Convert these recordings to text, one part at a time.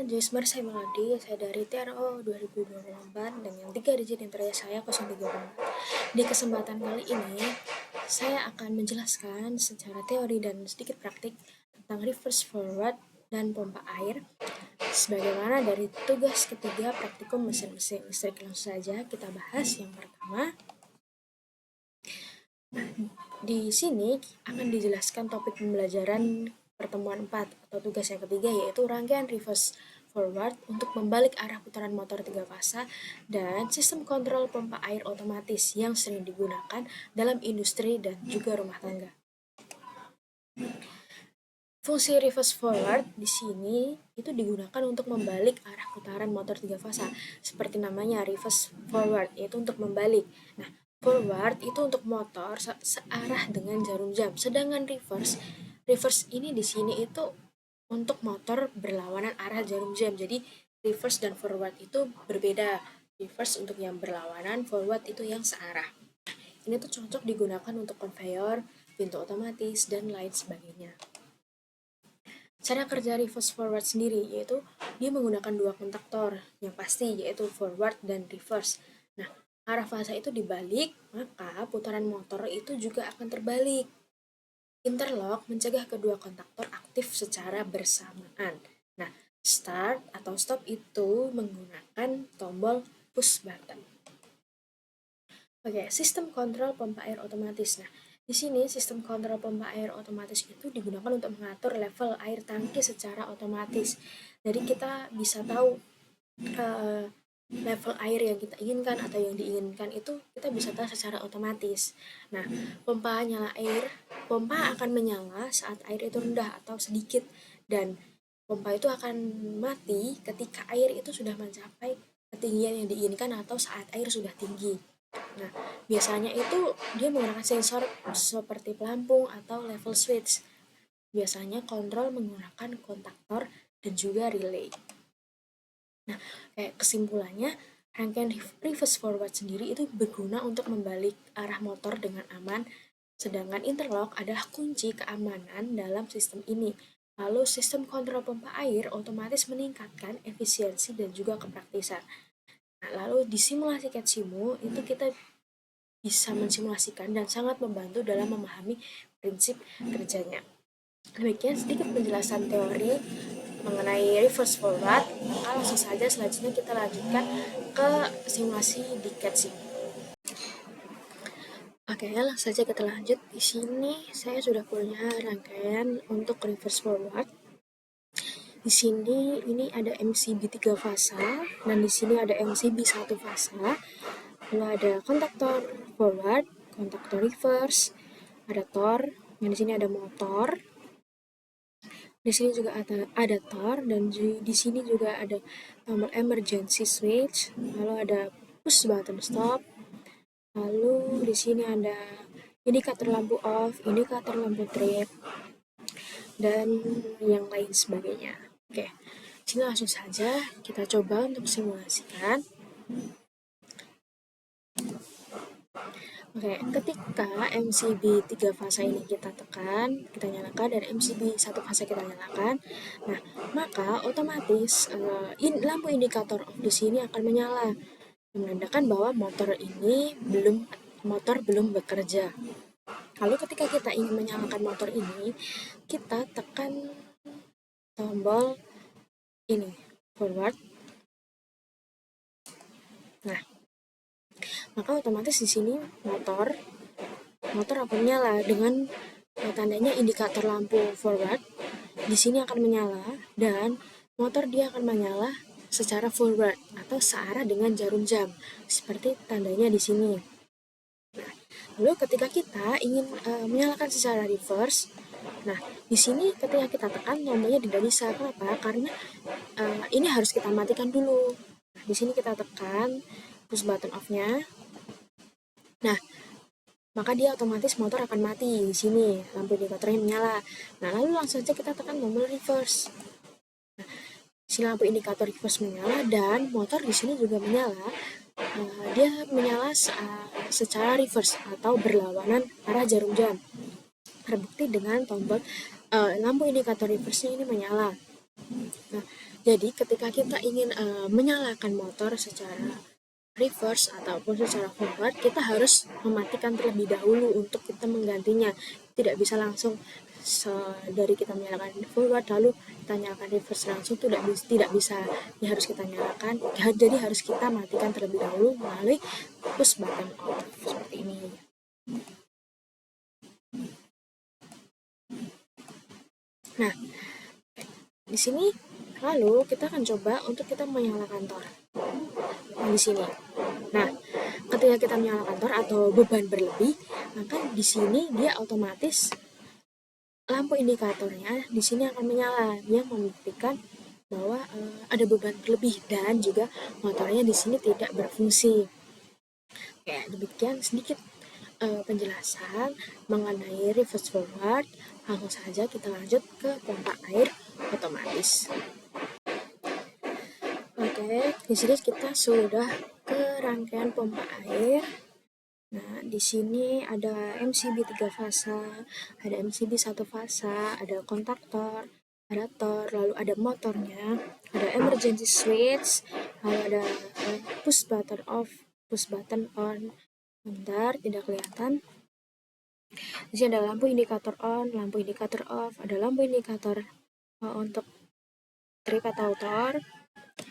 Joyce Marsai Melody, saya dari TRO 2024 dan yang 3 digit interior saya 034. Di kesempatan kali ini, saya akan menjelaskan secara teori dan sedikit praktik tentang reverse forward dan pompa air. Sebagaimana dari tugas ketiga praktikum mesin-mesin listrik, langsung saja kita bahas yang pertama. Di sini akan dijelaskan topik pembelajaran pertemuan 4 atau tugas yang ketiga, yaitu rangkaian reverse forward untuk membalik arah putaran motor 3 fasa dan sistem kontrol pompa air otomatis yang sering digunakan dalam industri dan juga rumah tangga. Fungsi reverse forward di sini itu digunakan untuk membalik arah putaran motor 3 fasa, seperti namanya reverse forward, yaitu untuk membalik. Nah, forward itu untuk motor searah dengan jarum jam, sedangkan reverse ini di sini itu untuk motor berlawanan arah jarum jam. Jadi reverse dan forward itu berbeda. Reverse untuk yang berlawanan, forward itu yang searah. Ini tuh cocok digunakan untuk konveyor, pintu otomatis, dan lain sebagainya. Cara kerja reverse forward sendiri yaitu dia menggunakan dua kontaktor yang pasti, yaitu forward dan reverse. Nah, arah fasa itu dibalik, maka putaran motor itu juga akan terbalik. Interlock mencegah kedua kontaktor aktif secara bersamaan. Nah, start atau stop itu menggunakan tombol push button. Oke, sistem kontrol pompa air otomatis. Nah, di sini sistem kontrol pompa air otomatis itu digunakan untuk mengatur level air tangki secara otomatis. Jadi kita bisa tahu level air yang kita inginkan atau yang diinginkan itu kita bisa tahu secara otomatis. Nah, pompa akan menyala saat air itu rendah atau sedikit, dan pompa itu akan mati ketika air itu sudah mencapai ketinggian yang diinginkan atau saat air sudah tinggi. Nah, biasanya itu dia menggunakan sensor seperti pelampung atau level switch. Biasanya kontrol menggunakan kontaktor dan juga relay. Nah, kayak kesimpulannya, rangkaian reverse forward sendiri itu berguna untuk membalik arah motor dengan aman, sedangkan interlock adalah kunci keamanan dalam sistem ini. Lalu sistem kontrol pompa air otomatis meningkatkan efisiensi dan juga kepraktisan. Nah, lalu di simulasi CAD/SIMU itu kita bisa mensimulasikan dan sangat membantu dalam memahami prinsip kerjanya. Demikian sedikit penjelasan teori mengenai reverse forward. Maka langsung saja selanjutnya kita lanjutkan ke simulasi di CAD/SIMU. Oke, langsung saja kita lanjut. Di sini saya sudah punya rangkaian untuk reverse forward. Di sini ini ada MCB 3 fasa dan di sini ada MCB 1 fasa. Lalu ada kontaktor forward, kontaktor reverse, ada tor, yang di sini ada motor. Di sini juga ada tor, dan di sini juga ada tombol emergency switch, lalu ada push button stop, lalu di sini ada indikator lampu off, indikator lampu trip, dan yang lain sebagainya. Oke, sini langsung saja kita coba untuk simulasikan. Oke, ketika MCB 3 fasa ini kita tekan, kita nyalakan, dan MCB 1 fasa kita nyalakan, nah, maka otomatis lampu indikator off di sini akan menyala, menandakan bahwa motor belum bekerja. Lalu ketika kita ingin menyalakan motor ini, kita tekan tombol ini, forward. Nah, maka otomatis di sini motor akan menyala dengan tandanya indikator lampu forward di sini akan menyala, dan motor dia akan menyala secara forward atau searah dengan jarum jam seperti tandanya di sini. Nah, lalu ketika kita ingin menyalakan secara reverse, nah di sini ketika kita tekan tombolnya tidak bisa. Kenapa? Karena ini harus kita matikan dulu. Nah, di sini kita tekan push button off-nya. Nah, maka dia otomatis motor akan mati. Di sini lampu indikatornya menyala. Nah, lalu langsung saja kita tekan tombol reverse. Nah, si lampu indikator reverse menyala dan motor di sini juga menyala. Dia menyala secara reverse atau berlawanan arah jarum jam. Terbukti dengan tombol lampu indikator reverse ini menyala. Nah, jadi ketika kita ingin menyalakan motor secara reverse ataupun secara forward, kita harus mematikan terlebih dahulu untuk kita menggantinya. Tidak bisa langsung dari kita menyalakan forward lalu kita nyalakan reverse langsung, tidak bisa. Ya harus kita nyalakan, jadi harus kita matikan terlebih dahulu melalui push button off seperti ini. Nah, di sini lalu kita akan coba untuk kita menyalakan tor di sini. Nah, ketika kita menyalakan tor atau beban berlebih, maka di sini dia otomatis lampu indikatornya di sini akan menyala, yang membuktikan bahwa ada beban berlebih dan juga motornya di sini tidak berfungsi. Kayak demikian sedikit penjelasan mengenai reverse forward. Langsung saja kita lanjut ke pompa air otomatis. Oke, di sini kita sudah ke rangkaian pompa air. Nah, di sini ada MCB 3 fasa, ada MCB 1 fasa, ada kontaktor, ada tor, lalu ada motornya, ada emergency switch, lalu ada push button off, push button on. Bentar, tidak kelihatan. Di sini ada lampu indikator on, lampu indikator off, ada lampu indikator untuk trip atau tor.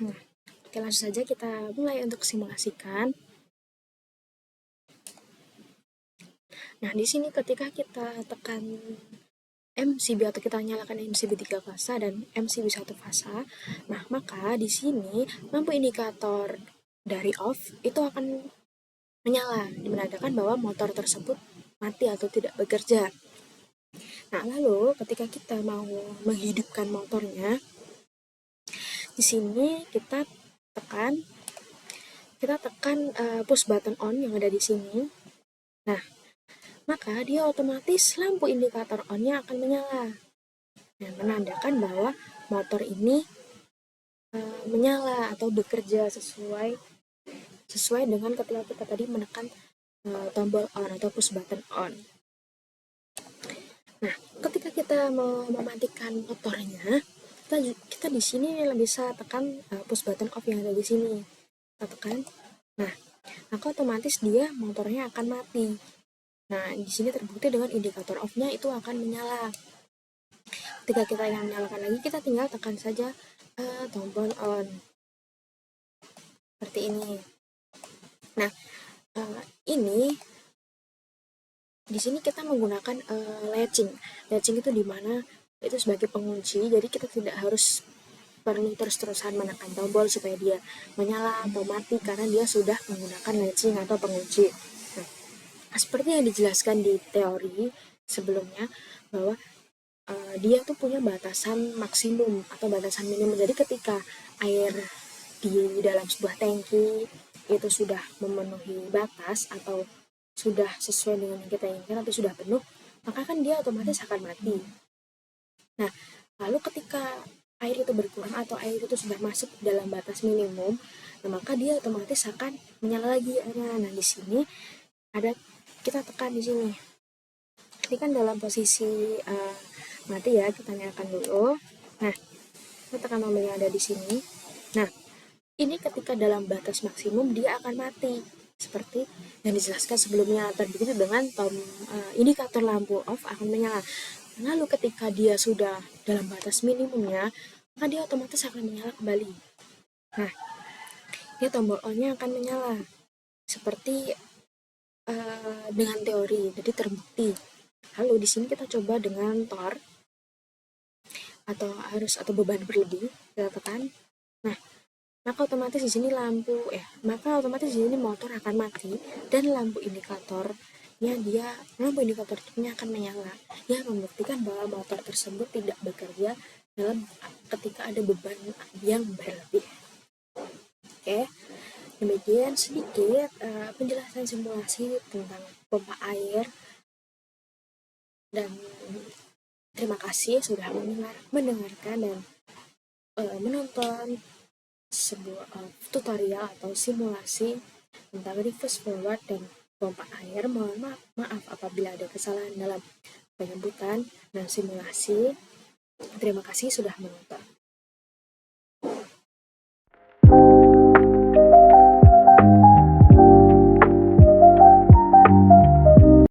Nah, oke, langsung saja kita mulai untuk simulasikan. Nah, di sini ketika kita tekan MCB atau kita nyalakan MCB 3 fasa dan MCB 1 fasa, nah maka di sini lampu indikator dari off itu akan menyala, menandakan bahwa motor tersebut mati atau tidak bekerja. Nah, lalu ketika kita mau menghidupkan motornya, di sini kita tekan push button on yang ada di sini. Nah, maka dia otomatis lampu indikator on-nya akan menyala. Nah, menandakan bahwa motor ini menyala atau bekerja sesuai dengan ketika kita tadi menekan tombol on atau push button on. Nah, ketika kita mau mematikan motornya, kita di sini bisa tekan push button off yang ada di sini. Kita tekan. Nah, maka otomatis dia motornya akan mati. Nah, di sini terbukti dengan indikator off-nya itu akan menyala. Ketika kita ingin menyalakan lagi, kita tinggal tekan saja tombol on. Seperti ini. Nah, ini di sini kita menggunakan latching. Latching itu dimana itu sebagai pengunci, jadi kita tidak harus perlu terus-terusan menekan tombol supaya dia menyala atau mati karena dia sudah menggunakan latching atau pengunci. Nah, seperti yang dijelaskan di teori sebelumnya bahwa dia tuh punya batasan maksimum atau batasan minimum. Jadi ketika air di dalam sebuah tangki itu sudah memenuhi batas atau sudah sesuai dengan yang kita inginkan atau sudah penuh, maka kan dia otomatis akan mati. Nah, lalu ketika air itu berkurang atau air itu sudah masuk dalam batas minimum, nah maka dia otomatis akan menyala lagi airnya. Nah, di sini ada kita tekan di sini. Ini kan dalam posisi mati ya, kita nyalakan dulu. Nah, kita tekan tombol yang ada di sini. Nah, ini ketika dalam batas maksimum dia akan mati seperti yang dijelaskan sebelumnya. Begitu dengan indikator lampu off akan menyala. Lalu ketika dia sudah dalam batas minimumnya, maka dia otomatis akan menyala kembali. Nah, dia tombol on-nya akan menyala seperti dengan teori, jadi terbukti. Lalu di sini kita coba dengan tor atau arus atau beban berlebih, kita tekan. Nah, maka otomatis di sini otomatis di sini motor akan mati dan lampu indikatornya akan menyala, yang membuktikan bahwa motor tersebut tidak bekerja ketika ada beban yang berlebih. Oke, demikian sedikit penjelasan simulasi tentang pompa air, dan terima kasih sudah mendengarkan dan menonton sebuah tutorial atau simulasi tentang reverse forward dan pompa air. Mohon maaf apabila ada kesalahan dalam penyebutan dan simulasi. Terima kasih sudah menonton.